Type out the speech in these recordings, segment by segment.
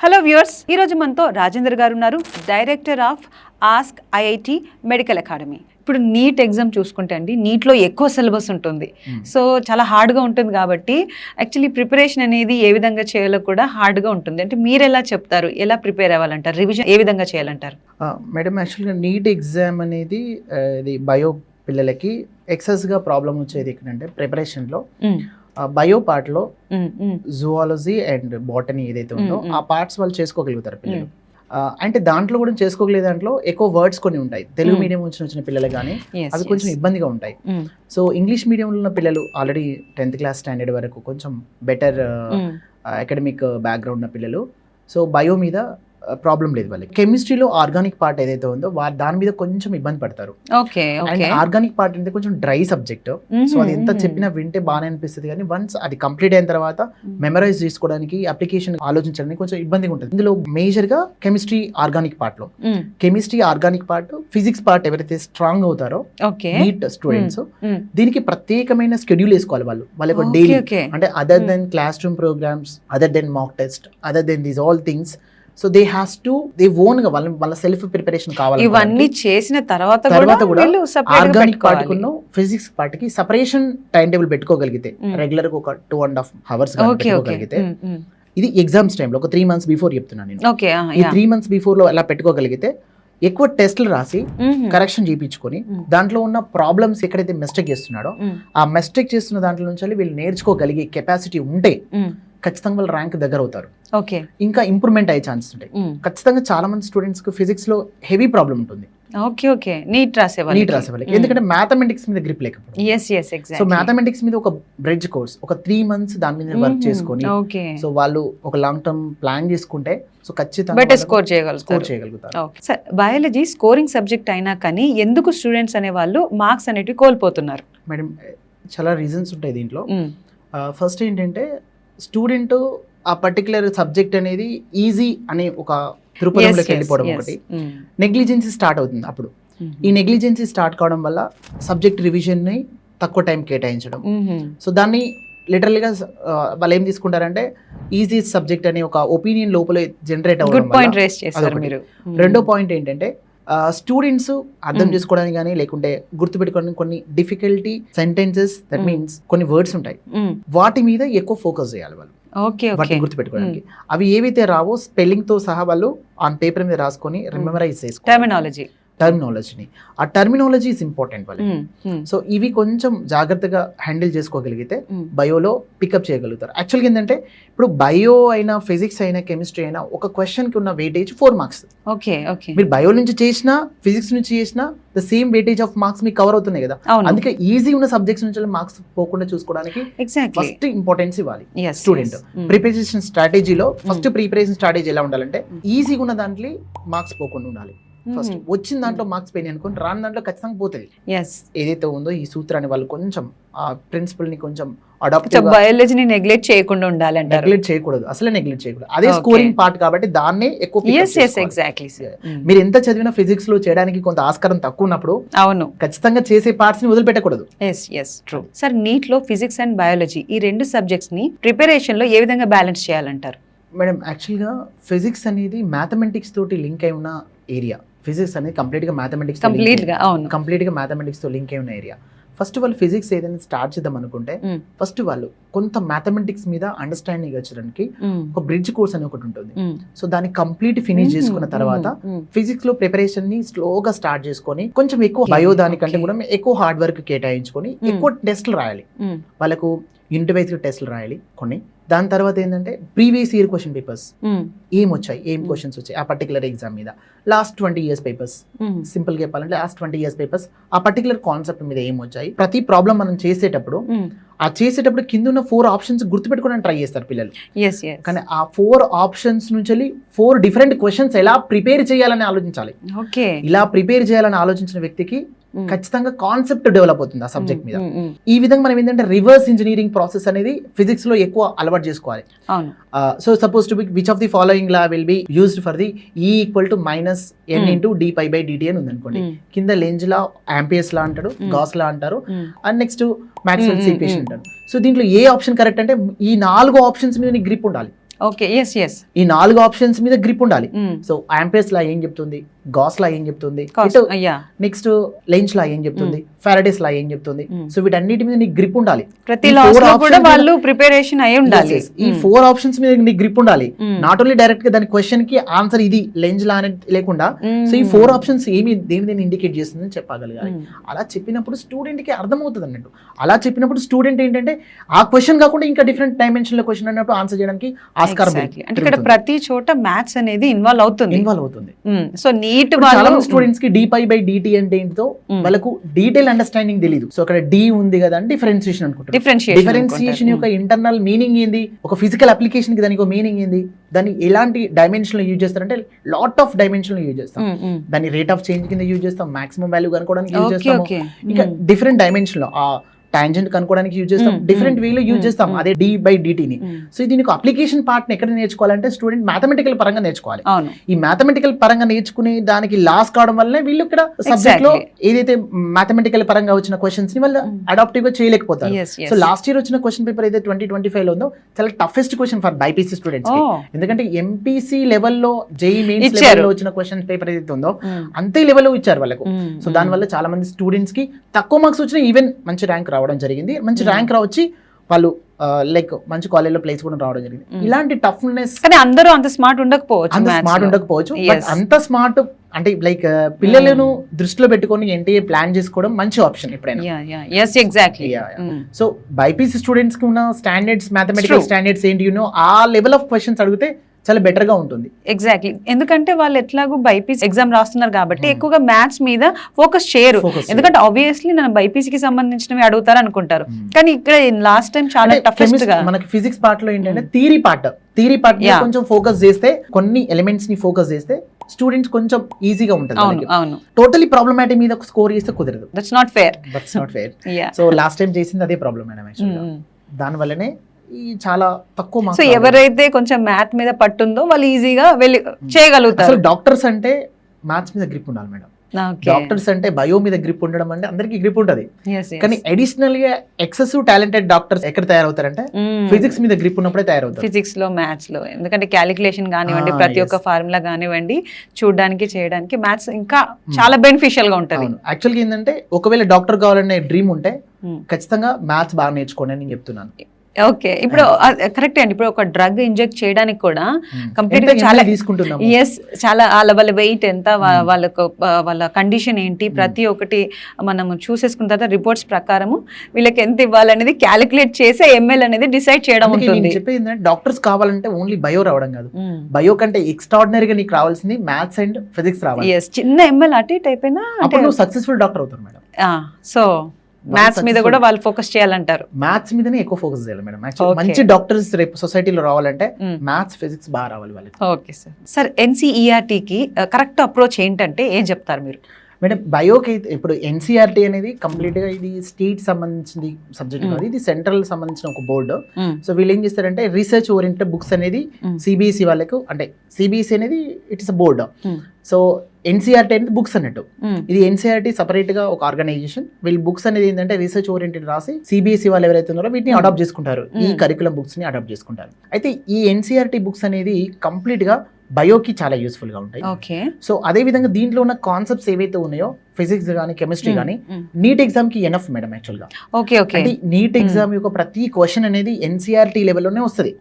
Hello viewers, ఈరోజు మనతో రాజేంద్ర గారు ఉన్నారు, director of ask IIT medical academy. ఇప్పుడు నీట్ ఎగ్జామ్ చూసుకుంటే అండి, నీట్లో ఎక్కువ సిలబస్ ఉంటుంది. సో చాలా హార్డ్గా ఉంటుంది కాబట్టి యాక్చువల్లీ ప్రిపరేషన్ అనేది ఏ విధంగా చేయాలో కూడా హార్డ్గా ఉంటుంది. అంటే మీరు ఎలా చెప్తారు, ఎలా ప్రిపేర్ అవ్వాలంటారు, రివిజన్ ఏ విధంగా చేయాలంటారు? మేడం, యాక్చువల్గా నీట్ ఎగ్జామ్ అనేది ఇది బయో పిల్లలకి ఎక్సెస్గా ప్రాబ్లం వచ్చేది ఎక్కడంటే ప్రిపరేషన్లో బయో పార్ట్లో జువాలజీ అండ్ బాటనీ ఏదైతే ఉందో ఆ పార్ట్స్ వాళ్ళు చేసుకోగలుగుతారు పిల్లలు. అంటే దాంట్లో కూడా చేసుకోగలిగే దాంట్లో ఎక్కువ వర్డ్స్ కొన్ని ఉంటాయి. తెలుగు మీడియం వచ్చిన పిల్లలు కానీ అవి కొంచెం ఇబ్బందిగా ఉంటాయి. సో ఇంగ్లీష్ మీడియంలో ఉన్న పిల్లలు ఆల్రెడీ 10th క్లాస్ స్టాండర్డ్ వరకు కొంచెం బెటర్ అకాడమిక్ బ్యాక్గ్రౌండ్ ఉన్న పిల్లలు, సో బయో మీద ప్రాబ్లం లేదు వాళ్ళకి. కెమిస్ట్రీలో ఆర్గానిక్ పార్ట్ ఏదైతే ఉందో దాని మీద కొంచెం ఇబ్బంది పడతారు. అండ్ ఆర్గానిక్ పార్ట్ అంటే కొంచెం డ్రై సబ్జెక్ట్, సో అది ఎంత చెప్పినా వింటే బాగానే అనిపిస్తుంది, కానీ వన్స్ అది కంప్లీట్ అయిన తర్వాత మెమరైజ్ చేసుకోవడానికి అప్లికేషన్ ఆలోచించడానికి కొంచెం ఇబ్బందిగా ఉంటుంది. ఇందులో మేజర్ గా కెమిస్ట్రీ ఆర్గానిక్ పార్ట్ లో chemistry organic part, physics part ఎవరైతే స్ట్రాంగ్ అవుతారో నీట్ స్టూడెంట్స్ దీనికి ప్రత్యేకమైన షెడ్యూల్ వేసుకోవాలి వాళ్ళకి డైలీ. అంటే other than classroom programmes, other than mock test, other than these all things, so they has to they own గా వాళ్ళ సెల్ఫ్ ప్రిపరేషన్ కావాలి. ఇవన్నీ చేసిన తర్వాత కూడా ఆర్గానిక్ పార్ట్ కును ఫిజిక్స్ పార్ట్ కి సెపరేషన్ టైం టేబుల్ పెట్టుకోగలిగితే రెగ్యులర్ గా ఒక 2.5 hours పెట్టుకోగలిగితే, ఇది ఎగ్జామ్స్ టైంలో ఒక 3 months బిఫోర్ చెప్తున్నాను నేను. ఈ 3 months బిఫోర్ లో ఎలా పెట్టుకోగలిగితే ఎక్కువ టెస్ట్లు రాసి కరెక్షన్ చేయించుకొని దాంట్లో ఉన్న ప్రాబ్లమ్స్ ఎక్కడైతే మిస్టేక్ చేస్తున్నాడో ఆ మిస్టేక్ చేస్తున్న దాంట్లో నుంచి వీళ్ళు నేర్చుకోగలిగే కెపాసిటీ ఉంటే ఖచ్చితంగా వాళ్ళు ర్యాంక్ దగ్గర అవుతారు. ఇంకా ఇంప్రూవ్మెంట్ అయ్యే ఛాన్సెస్ ఉంటాయి. ఖచ్చితంగా చాలా మంది స్టూడెంట్స్ కి ఫిజిక్స్ లో హెవీ ప్రాబ్లం ఉంటుంది. నీట్ రాసే వాళ్ళకి ఎందుకంటే మ్యాథమెటిక్స్ మీద గ్రిప్ లేకపోతే, సో మ్యాథమెటిక్స్ మీద ఒక బ్రిడ్జ్ కోర్స్ ఒక 3 months దాని మీద వర్క్ చేసుకొని, సో వాళ్ళు ఒక లాంగ్ టర్మ్ ప్లాన్ చేసుకుంటే సో ఖచ్చితంగా స్కోర్ చేయగలుగుతారు. బయాలజీ స్కోరింగ్ సబ్జెక్ట్ అయినా కానీ ఎందుకు స్టూడెంట్స్ అనే వాళ్ళు మార్క్స్ అనేటివి కోల్పోతున్నారు? మేడం, చాలా రీజన్స్ ఉంటాయి దీంట్లో. ఫస్ట్ ఏంటంటే స్టూడెంట్ ఆ పర్టికులర్ సబ్జెక్ట్ అనేది ఈజీ అనే ఒక దృక్పథంలోకి వెళ్ళిపోవడం ఒకటి. నెగ్లిజెన్సీ స్టార్ట్ అవుతుంది అప్పుడు. ఈ నెగ్లిజెన్సీ స్టార్ట్ కావడం వల్ల సబ్జెక్ట్ రివిజన్ని తక్కువ టైం కేటాయించడం, సో దాన్ని లిటరల్గా వాళ్ళు ఏం తీసుకుంటారంటే ఈజీ సబ్జెక్ట్ అనే ఒక ఒపీనియన్ లోపల జనరేట్ అవ్వడం. రెండో పాయింట్ ఏంటంటే స్టూడెంట్స్ అర్థం చేసుకోవడానికి కానీ లేకుంటే గుర్తుపెట్టుకోవడానికి కొన్ని డిఫికల్టీ సెంటెన్సెస్, దట్ మీన్స్ కొన్ని వర్డ్స్ ఉంటాయి, వాటి మీద ఎక్కువ ఫోకస్ చేయాలి వాళ్ళు. వాటిని గుర్తుపెట్టుకోవడానికి అవి ఏవైతే రావో స్పెల్లింగ్ తో సహా వాళ్ళు ఆన్ పేపర్ మీద రాసుకొని రిమెంబరైజ్ చేసుకోవాలి టర్మినాలజీని. ఆ టర్మినాలజీ ఇస్ ఇంపార్టెంట్ వాళ్ళకి. సో ఇవి కొంచెం జాగ్రత్తగా హ్యాండిల్ చేసుకోగలిగితే బయోలో పికప్ చేయగలుగుతారు. యాక్చువల్గా ఏంటంటే ఇప్పుడు బయో అయినా ఫిజిక్స్ అయినా కెమిస్ట్రీ అయినా ఒక క్వశ్చన్ కి ఉన్న వెయిటేజ్ 4 marks. మీరు బయో నుంచి చేసినా ఫిజిక్స్ నుంచి చేసినా the same weightage of marks మీకు కవర్ అవుతున్నాయి కదా. అందుకే ఈజీ ఉన్న సబ్జెక్ట్స్ నుంచి మార్క్స్ పోకుండా చూసుకోవడానికి ఫస్ట్ ఇంపార్టెన్స్ ఇవ్వాలి స్టూడెంట్. ప్రిపరేషన్ స్ట్రాటజీలో ఫస్ట్ ప్రిపరేషన్ స్ట్రాటజీ ఎలా ఉండాలంటే ఈజీగా ఉన్న దాంట్లో మార్క్స్ పోకుండా ఉండాలి. ఫస్ట్ వచ్చిన దాంట్లో మార్క్స్ పోయినాయి అనుకోని రాని దాంట్లో ఖచ్చితంగా పోతుంది. ఏదైతే ఉందో ఈ సూత్రాన్ని వాళ్ళు కొంచెం ఆ ప్రిన్సిపల్ ని కొంచెం అడాప్ట్, బయాలజీని నెగ్లెక్ట్ చేయకుండా ఉండాలంటే నెగ్లెక్ట్ చేయకూడదు, అసలే నెగ్లెక్ట్ చేయకూడదు. అదే స్కోరింగ్ పార్ట్ కాబట్టి దాన్నే ఎక్కువ. మీరు ఎంత చదివినా ఫిజిక్స్ లో చేయడానికి కొంత ఆస్కారం తక్కువ ఉన్నప్పుడు అవును ఖచ్చితంగా చేసే పార్ట్స్ ని వదిలిపెట్టకూడదు. సార్, నీట్ లో ఫిజిక్స్ అండ్ బయాలజీ ఈ 2 subjects ని ప్రిపరేషన్ లో ఏ విధంగా బ్యాలెన్స్ చేయాలంటారు? మేడం, యాక్చువల్గా ఫిజిక్స్ అనేది మ్యాథమెటిక్స్ తోటి లింక్ అయి ఉన్న ఏరియా. ఫిజిక్స్ అనేది కంప్లీట్గా మ్యాథమెటిక్స్ తో లింక్ అయి ఉన్న ఏరియా. ఫస్ట్ వాళ్ళు ఫిజిక్స్ ఏదైనా స్టార్ట్ చేద్దాం అనుకుంటే ఫస్ట్ వాళ్ళు కొంత మ్యాథమెటిక్స్ మీద అండర్స్టాండింగ్ వచ్చడానికి ఒక బ్రిడ్జ్ కోర్స్ అని ఒకటి ఉంటుంది. సో దాన్ని కంప్లీట్ ఫినిష్ చేసుకున్న తర్వాత ఫిజిక్స్ లో ప్రిపరేషన్ ని స్లోగా స్టార్ట్ చేసుకొని కొంచెం ఎక్కువ బయో దానికంటే కూడా ఎక్కువ హార్డ్ వర్క్ కేటాయించుకొని ఎక్కువ టెస్ట్లు రాయాలి. వాళ్ళకు యూనిట్ వైజ్ టెస్ట్లు రాయాలి కొన్ని. దాని తర్వాత ఏంటంటే ప్రీవియస్ ఇయర్ క్వశ్చన్ పేపర్స్ ఏం క్వశ్చన్స్ వచ్చాయి ఆ పర్టికులర్ ఎగ్జామ్ మీద, లాస్ట్ 20 years పేపర్స్, సింపుల్ గా చెప్పాలంటే లాస్ట్ 20 years పేపర్స్ ఆ పర్టికులర్ కాన్సెప్ట్ మీద ఏం వచ్చాయి. ప్రతి ప్రాబ్లం మనం చేసేటప్పుడు కింద ఉన్న 4 options గుర్తుపెట్టుకోవడానికి ట్రై చేస్తారు పిల్లలు. కానీ ఆ 4 options నుంచి 4 different క్వశ్చన్స్ ఎలా ప్రిపేర్ చేయాలని ఆలోచించాలి. ఇలా ప్రిపేర్ చేయాలని ఆలోచించిన వ్యక్తికి ఖచ్చితంగా కాన్సెప్ట్ డెవలప్ అవుతుంది ఆ సబ్జెక్ట్ మీద. ఈ విధంగా మనం ఏంటంటే రివర్స్ ఇంజనీరింగ్ ప్రాసెస్ అనేది ఫిజిక్స్ లో ఎక్కువ అలవాటు చేసుకోవాలి. So suppose to be which of the following law will be used for the E = -n × dπ/dt అని ఉంది అనుకోండి. కింద లెంజ్ లా, ఆంపియర్స్ లా అంటాడు, గాస్ లా అంటారు, అండ్ నెక్స్ట్ మాక్స్వెల్స్ ఈక్వేషన్ అంటారు. సో దీంట్లో ఏ ఆప్షన్ కరెక్ట్ అంటే ఈ 4 options మీద గ్రిప్ ఉండాలి. ఓకే ఎస్ ఎస్ ఈ 4 ఆప్షన్స్ మీద గ్రిప్ ఉండాలి. సో ఆంపియర్స్ లా ఏం చెప్తుంది, గాస్ లా ఏం చెప్తుంది, నెక్స్ట్ లెంజ్ లా ఏం చెప్తుంది, ఫారడేస్ లా ఏం చెప్తుంది. సో వీటన్నిటి మీద నీకు గ్రిప్ ఉండాలి. ప్రతి లాస్ లో కూడా వాళ్ళు ప్రిపరేషన్ అయి ఉండాలి. ఈ 4 ఆప్షన్స్ మీద నీకు గ్రిప్ ఉండాలి. నాట్ ఓన్లీ డైరెక్ట్ గా దాని క్వశ్చన్ కి ఆన్సర్ ఇది లెంజ్ లా అనేది లేకుండా సో ఈ 4 ఆప్షన్స్ ఏమి దేని ఇండికేట్ చేస్తుందని చెప్పగలగాలి. అలా చెప్పినప్పుడు స్టూడెంట్ కి అర్థమవుతుంది అన్నట్టు. అలా చెప్పినప్పుడు స్టూడెంట్ ఏంటంటే ఆ క్వశ్చన్ కాకుండా ఇంకా డిఫరెంట్ డైమెన్షన్ లో క్వశ్చన్ అన్నప్పుడు ఆన్సర్ చేయడానికి ఆస్కారం. అంటే ఇక్కడ ప్రతి చోట మ్యాథ్స్ అనేది ఇన్వాల్వ్ అవుతుంది. సో నీట్ చాలా స్టూడెంట్స్ కి dpi/dt అంటే ఏంటో వాళ్ళకు డీటెయిల్ అండర్స్టాండింగ్ తెలియదు. సో అక్కడ డి ఉంది కదా అని డిఫరెన్షియేషన్ అనుకుంటారు. డిఫరెన్షియేషన్ యొక్క ఇంటర్నల్ మీనింగ్ ఏంది, ఒక ఫిజికల్ అప్లికేషన్ కి దానికి ఒక మీనింగ్ ఏంది, దాన్ని ఎలాంటి డైమెన్షన్ లో యూజ్ చేస్తారంటే లాట్ ఆఫ్ డైమెన్షన్ లో యూజ్ చేస్తాం. దాన్ని రేట్ ఆఫ్ చేంజ్ కింద యూజ్ చేస్తాం, మాక్సిమం వాల్యూ కనుక్కోవడానికి యూజ్ చేస్తాం, ఇంకా డిఫరెంట్ డైమెన్షన్ లో ఆ టాంజెంట్ కనుక్కోవడానికి యూజ్ చేస్తాం, డిఫరెంట్ వేలో యూజ్ చేస్తాం అదే d/dt ని. సో దీనికి అప్లికేషన్ పార్ట్ ఎక్కడ నేర్చుకోవాలంటే స్టూడెంట్ మ్యాథమెటికల్ పరంగా నేర్చుకోవాలి. ఈ మ్యాథమెటికల్ పరంగా నేర్చుకునే దానికి లాస్ కావడం వల్ల వీళ్ళు ఇక్కడ సబ్జెక్ట్ లో ఏదైతే మ్యాథమెటికల్ పరంగా వచ్చిన క్వశ్చన్స్ ని వాళ్ళు అడాప్టివ్ గా చేయలేకపోతారు. సో లాస్ట్ ఇయర్ వచ్చిన క్వశ్చన్ పేపర్ అయితే 2025 లో ఉందో చాలా toughest question for BiPC students. ఎందుకంటే ఎంపీసీ లెవెల్లో జేఈ మెయిన్స్ లెవెల్లో వచ్చిన క్వశ్చన్ పేపర్ ఏదైతే ఉందో అంతే లెవెల్లో ఇచ్చారు వాళ్ళకు. సో దానివల్ల చాలా మంది స్టూడెంట్స్ కి తక్కువ మార్క్స్ వచ్చిన ఈవెన్ మంచి ర్యాంక్ రావడం జరిగింది. మంచి ర్యాంక్ రావచ్చి వాళ్ళు లైక్ మంచి కాలేజ్ లో ప్లేస్ కూడా రావడం జరిగింది. ఇలాంటి టఫ్నెస్ కానీ అందరూ అంత స్మార్ట్ ఉండకపోవచ్చు. బట్ అంత స్మార్ట్ అంటే లైక్ పిల్లలను దృష్టిలో పెట్టుకొని ఎన్టీఏ ప్లాన్ చేసుకోవడం మంచి ఆప్షన్ ఎప్పుడైనా. సో బైపీసీ స్టూడెంట్స్ కి ఉన్న స్టాండర్డ్స్, మ్యాథమెటికల్ స్టాండర్డ్స్ ఏంటి ఆ లెవెల్ ఆఫ్ క్వశ్చన్స్ అడిగితే చాలా బెటర్ గా ఉంటుంది. ఎగ్జాక్ట్లీ, ఎందుకంటే వాళ్ళు ఎట్లాగో బైపీసీ ఎగ్జామ్ రాస్తున్నారు కాబట్టి ఎక్కువగా మ్యాథ్స్ మీద ఫోకస్ చేయరు. ఎందుకంటే ఆబ్వియస్లీ నన్ను బైపీసీకి సంబంధించినవి అడుగుతారు అనుకుంటారు. కానీ ఇక్కడ లాస్ట్ టైం చాలా టఫెస్ట్ గా మనకి ఫిజిక్స్ పార్ట్ లో ఏంటంటే థియరీ పార్ట్ కొంచెం ఫోకస్ చేస్తే, కొన్ని ఎలిమెంట్స్ ని ఫోకస్ చేస్తే స్టూడెంట్స్ కొంచెం ఈజీగా ఉంటుంది. టోటలీ ప్రాబ్లమాటిక్ మీద స్కోర్ చేస్తే కుదరదు. That's not fair. So last time చేసింది అదే ప్రాబ్లం మేడం. దాని వల్లనే చాలా తక్కువ. సో ఎవరైతే కొంచెం మ్యాథ్ మీద పట్టుందో వాళ్ళు ఈజీగా వెళ్ళి చేయగలుగుతారు. అసలు డాక్టర్స్ అంటే మ్యాథ్స్ మీద గ్రిప్ ఉండాలి మేడం. డాక్టర్స్ అంటే బయో మీద గ్రిప్ ఉండడం అంటే అందరికి గ్రిప్ ఉంటది. కానీ అడిషనల్ గా ఎక్సెసివ్ టాలెంటెడ్ డాక్టర్స్ ఎక్కడ తయారవుతారంటే ఫిజిక్స్ మీద గ్రిప్ ఉన్నప్పుడే తయారవుతారు. ఫిజిక్స్ లో, మ్యాథ్స్ లో. ఎందుకంటే క్యాలిక్యులేషన్ కానివ్వండి, ప్రతి ఒక్క ఫార్ములా కానివ్వండి, చూడడానికి చేయడానికి మ్యాథ్స్ ఇంకా చాలా బెనిఫిషియల్ గా ఉంటది. యాక్చువల్గా ఏంటంటే ఒకవేళ డాక్టర్ కావాలనే డ్రీమ్ ఉంటే ఖచ్చితంగా మ్యాథ్స్ బాగా నేర్చుకోండి అని నేను చెప్తున్నాను. ఓకే, ఇప్పుడు కరెక్ట్ అండి. ఇప్పుడు ఒక డ్రగ్ ఇంజెక్ట్ చేయడానికి కూడా కంప్లీట్ గా చాలా తీసుకుంటున్నాం. చాలా వాళ్ళ వెయిట్ ఎంత, వాళ్ళ కండిషన్ ఏంటి, ప్రతి ఒక్కటి మనం చూసేసుకున్న తర్వాత రిపోర్ట్స్ ప్రకారము వీళ్ళకి ఎంత ఇవ్వాలనేది క్యాలిక్యులేట్ చేసే ఎంఎల్ అనేది డిసైడ్ చేయడం ఉంటుంది. చెప్పేది డాక్టర్స్ కావాలంటే ఓన్లీ బయో రావడం కాదు, బయో కంటే ఎక్స్ట్రాడినరీగా నీకు రావాల్సింది మ్యాథ్స్ అండ్ ఫిజిక్స్ రావాలి. చిన్న ఎంఎల్ అటు ఇటు అయిపోయినా నువ్వు సక్సెస్ఫుల్ డాక్టర్ అవుతారు మేడం. సో మ్యాథ్స్ మీద కూడా వాళ్ళు ఫోకస్ చేయాలంటారు. మ్యాథ్స్ మీదనే ఎక్కువ ఫోకస్ చేయాలి మేడం. మంచి డాక్టర్స్ రేపు సొసైటీలో రావాలంటే మ్యాథ్స్, ఫిజిక్స్ బాగా రావాలి వాళ్ళకి. ఓకే సార్, ఎన్సీఈఆర్టీకి కరెక్ట్ అప్రోచ్ ఏంటంటే ఏం చెప్తారు మీరు? మేడం బయోకి అయితే ఇప్పుడు ఎన్సీఆర్టీ అనేది కంప్లీట్ గా ఇది స్టేట్ సంబంధించింది సబ్జెక్ట్ కాదు, ఇది సెంట్రల్ సంబంధించిన ఒక బోర్డు. సో వీళ్ళు ఏం చేస్తారంటే రీసెర్చ్ ఓరియంటెడ్ బుక్స్ అనేది సిబిఎస్ఈ వాళ్ళకు, అంటే సిబిఎస్ఈ అనేది it's a board. So NCERT అనేది బుక్స్ అన్నట్టు. ఇది ఎన్సీఆర్టీ సపరేట్ గా ఒక ఆర్గనైజేషన్. వీళ్ళు బుక్స్ అనేది ఏంటంటే రీసెర్చ్ ఓరియంటెడ్ రాసి సిబిఎస్ఈ వాళ్ళు ఎవరైతే ఉన్నారో వీటిని అడాప్ట్ చేసుకుంటారు, ఈ కరికులం బుక్స్ ని అడాప్ట్ చేసుకుంటారు. అయితే ఈ ఎన్సీఆర్టీ బుక్స్ అనేది కంప్లీట్ గా బయోకి చాలా యూస్ఫుల్ గా ఉంటాయి. సో అదే విధంగా దీంట్లో ఉన్న కాన్సెప్ట్స్ ఏవైతే ఉన్నాయో ఫిజిక్స్ కానీ కెమిస్ట్రీ కానీ నీట్ ఎగ్జామ్ కి ఎనఫ్ మేడం. యాక్చువల్ గా అంటే నీట్ ఎగ్జామ్ యొక్క ప్రతి క్వశ్చన్ అనేది ఎన్సీఆర్టీ లెవెల్లోనే వస్తుంది.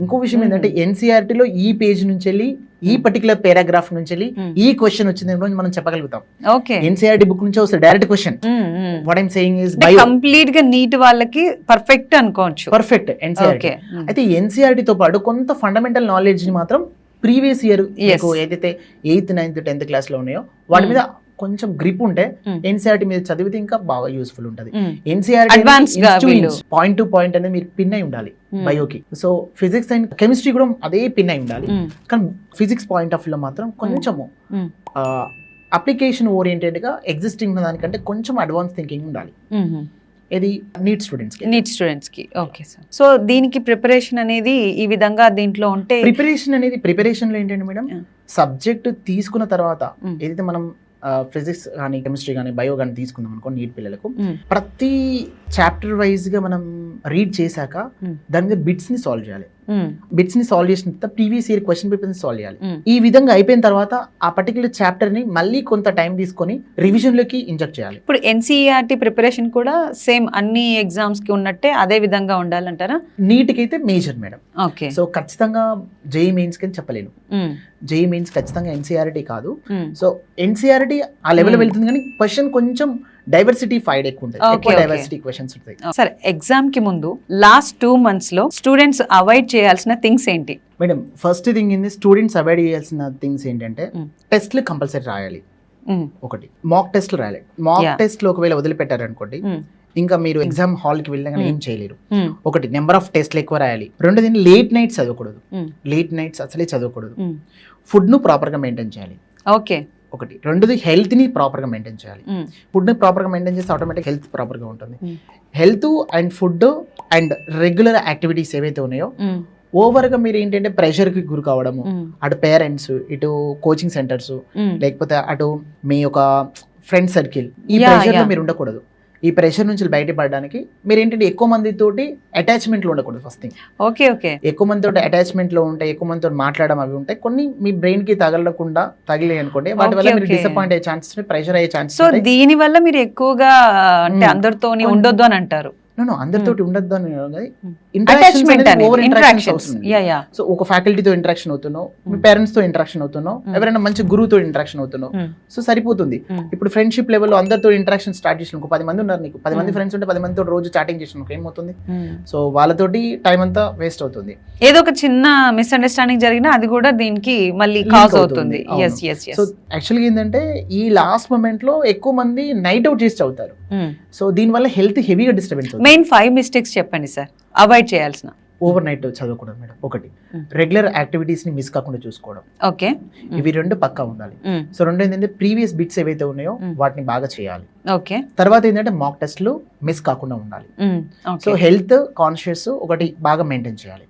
ఇంకో విషయం ఏంటంటే ఎన్సీఆర్టీ లో ఈ పేజ్ నుంచి వెళ్ళి ఈ పర్టికులర్ పారాగ్రాఫ్ నుంచి వెళ్ళి ఈ క్వశ్చన్ వచ్చింది మనం చెప్పగలుగుతాం. ఎన్సీఆర్టీ బుక్ నుంచి వస్తుంది direct question. What I'm saying is bio complete గా నీట్ వాళ్ళకి పర్ఫెక్ట్ అనుకోవచ్చు. Perfect NCERT. అయితే ఎన్సీఆర్టీ తో పాటు కొంత ఫండమెంటల్ నాలెడ్జ్ ని మాత్రం ప్రీవియస్ ఇయర్ ఏదైతే 8th, 9th, 10th క్లాస్ లో ఉన్నాయో వాటి మీద కొంచెం గ్రిప్ ఉంటే ఎన్సీఆర్టీ మీద చదివితే ఇంకా బాగా యూస్ఫుల్ ఉంటుంది. ఎన్సీఆర్టీ పాయింట్ టు పాయింట్ అనేది మీరు పిన్ అయి ఉండాలి బయోకి. సో ఫిజిక్స్ అండ్ కెమిస్ట్రీ కూడా అదే పిన్ అయి ఉండాలి. కానీ ఫిజిక్స్ పాయింట్ ఆఫ్ వ్యూలో మాత్రం కొంచెము అప్లికేషన్ ఓరియంటెడ్ గా ఎగ్జిస్టింగ్ ఉన్న దానికంటే కొంచెం అడ్వాన్స్ థింకింగ్ ఉండాలి. ఇది నీట్ స్టూడెంట్స్ కి. Okay sir. సో దీనికి ప్రిపరేషన్ అనేది ఈ విధంగా దీంట్లో ఉంటే ప్రిపరేషన్ లో ఏంటంటే మేడం సబ్జెక్ట్ తీసుకున్న తర్వాత ఏదైతే మనం ఫిజిక్స్ కానీ కెమిస్ట్రీ కానీ బయో కానీ తీసుకుందాం అనుకో నీట్ పిల్లలకు ప్రతి చాప్టర్ వైజ్ గా మనం రీడ్ చేశాక Hmm. దాని మీద బిట్స్ ని సాల్వ్ చేయాలి. ఉమ్, బిట్స్ ని సాల్వ్ చేసిన తర్వాత ప్రీవియస్ ఇయర్ క్వశ్చన్ పేపర్స్ ని సాల్వ్ చేయాలి. ఉమ్. ఈ విధంగా అయిపోయిన తర్వాత ఆ పర్టికులర్ చాప్టర్ ని మళ్ళీ కొంత టైం తీసుకొని రివిజన్ లోకి ఇంజెక్ట్ చేయాలి. ఇప్పుడు ఎన్సీఈఆర్టీ ప్రిపరేషన్ కూడా సేమ్ అన్ని ఎగ్జామ్స్ కి ఉన్నట్టే అదే విధంగా ఉండాలంటారా? నీట్కి అయితే మేజర్ మేడం. ఓకే. సో ఖచ్చితంగా జేఈ మెయిన్స్ కి చెప్పలేను. ఉమ్, జేఈ మెయిన్స్ ఖచ్చితంగా ఎన్సీఆర్టీ కాదు. ఉమ్. సో ఎన్సీఆర్టీ ఆ లెవెల్ Hmm. వెళ్తుంది కానీ క్వశ్చన్ కొంచెం డైవర్సిటీ ఫైడ్ ఎక్కువ ఉంటుంది. Okay, ఎక్కువ okay. డైవర్సిటీ క్వశ్చన్స్ ఉంటాయి. సరే, ఎగ్జామ్ కి ముందు లాస్ట్ 2 months లో స్టూడెంట్స్ అవాయిడ్ చేయాల్సిన థింగ్స్ ఏంటి? మేడం ఫస్ట్ థింగ్ ఏంది, స్టూడెంట్స్ అవాయిడ్ చేయాల్సిన థింగ్స్ ఏంటంటే Hmm. టెస్ట్లు కంపల్సరీ రాయాలి. ఉమ్, ఒకటి మాక్ టెస్ట్లు రాయాలి. మాక్ Yeah. టెస్ట్లు ఒకవేళ వదిలిపెట్టారనుకోండి ఉమ్, ఇంకా మీరు ఎగ్జామ్ హాల్కి వెళ్ళినా కానీ ఏం చేయలేరు. ఉమ్, ఒకటి నెంబర్ ఆఫ్ టెస్ట్లు ఎక్కువ రాయాలి. రెండోది లేట్ నైట్స్ చదవకూడదు. ఉమ్, లేట్ నైట్స్ అసలే చదవకూడదు. ఉమ్. ఫుడ్ను ప్రాపర్గా మెయింటైన్ చేయాలి. ఓకే. ఒకటి. రెండోది హెల్త్ని ప్రాపర్గా మెయింటైన్ చేయాలి. ఉమ్, ఫుడ్ని ప్రాపర్గా మెయింటైన్ చేస్తే ఆటోమేటిక్ హెల్త్ ప్రాపర్గా ఉంటుంది. Um, health and food and regular activities ఏవైతే ఉన్నాయో ఉమ్, ఓవర్గా మీరు ఏంటంటే ప్రెషర్కి గురి కావడము, ఉమ్, అటు పేరెంట్స్, ఇటు కోచింగ్ సెంటర్స్, ఉమ్. లేకపోతే అటు మీ యొక్క ఫ్రెండ్ సర్కిల్, ఈ Yeah, ప్రెషర్లో yeah. మీరు ఉండకూడదు. ఈ ప్రెషర్ నుంచి బయటపడడానికి మీరు ఏంటంటే ఎక్కువ మందితోటి అటాచ్మెంట్లో ఉండకూడదు. First thing, okay. ఓకే. ఎక్కువ మందితో అటాచ్మెంట్లో ఉంటాయి, ఎక్కువ మందితో మాట్లాడడం అవి ఉంటాయి. కొన్ని మీ బ్రెయిన్ కి తగలకుండా తగిలే అనుకోండి, వాటి వల్ల Okay, మీరు okay. డిసప్పాయింట్ అయ్యే ఛాన్సెస్, ప్రెషర్ అయ్యే సో ఛాన్సెస్. దీని వల్ల మీరు ఎక్కువగా అంటే ఉమ్. అందరితోని కొన్ని- ఉండొద్దు అని అంటారు. అందరితోటి ఉండొద్దు అని అటాచ్మెంట్ అని over interactions interactions. Yeah yeah. So ఒక ఫ్యాకల్టీతో ఇంటరాక్షన్ అవుతున్నావు, మీ పేరెంట్స్ తో ఇంటరాక్షన్ అవుతున్నావు, ఎవరైనా మంచి గురువుతో ఇంటరాక్షన్ అవుతున్నావు, సో సరిపోతుంది. ఇప్పుడు ఫ్రెండ్షిప్ లెవెల్లో అందరితో ఇంటరాక్షన్ స్టార్ట్ చేసిన 10 మంది ఉన్నారు నీకు, 10 మంది ఫ్రెండ్స్ ఉంటే 10 మందితో రోజు చాటింగ్ చేసిన ఏమవుతుంది? సో వాళ్ళతోటి టైం అంతా వేస్ట్ అవుతుంది. ఏదో ఒక చిన్న మిస్అండర్స్టాండింగ్ జరిగినా అది కూడా దీనికి మళ్ళీ Link కాజ్ అవుతుంది. అవుతుంది. ఎస్ అవును. Yes so yes. యాక్చువల్గా ఏంటంటే ఈ లాస్ట్ మూమెంట్ లో ఎక్కువ మంది నైట్ అవుట్ చేసి చదువుతారు. సో దీనివల్ల హెల్త్ హెవీగా డిస్టర్బెన్స్ అవుతుంది. మెయిన్ 5 మిస్టేక్స్ చెప్పండి సార్ అవాయిడ్ చేయాల్సిన. ఓవర్ నైట్ చదవకూడదు మేడం. ఒకటి, రెగ్యులర్ యాక్టివిటీస్ ని మిస్ కాకుండా చూసుకోవడం. ఓకే. ఇవి రెండు పక్కా ఉండాలి. సో రెండు ఏంటంటే ప్రీవియస్ బిట్స్ ఏవైతే ఉన్నాయో వాటిని బాగా చేయాలి. ఓకే. తర్వాత ఏంటంటే మాక్ టెస్ట్లు మిస్ కాకుండా ఉండాలి. సో హెల్త్ కాన్షియస్ ఒకటి బాగా మెయింటైన్ చేయాలి.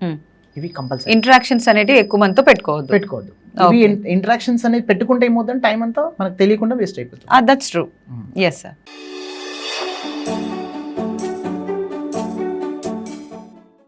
ఇవి కంపల్సరీ. ఇంటరాక్షన్స్ అనేటివి ఎక్కువ మందితో పెట్టుకోవద్దు. పెట్టుకోవద్దు. ఇవి ఇంటరాక్షన్స్ అనేది పెట్టుకుంటే ఏమవుతుందంటే టైం అంతా మనకు తెలియకుండా వేస్ట్ అయిపోతుంది. That's true. Yes sir.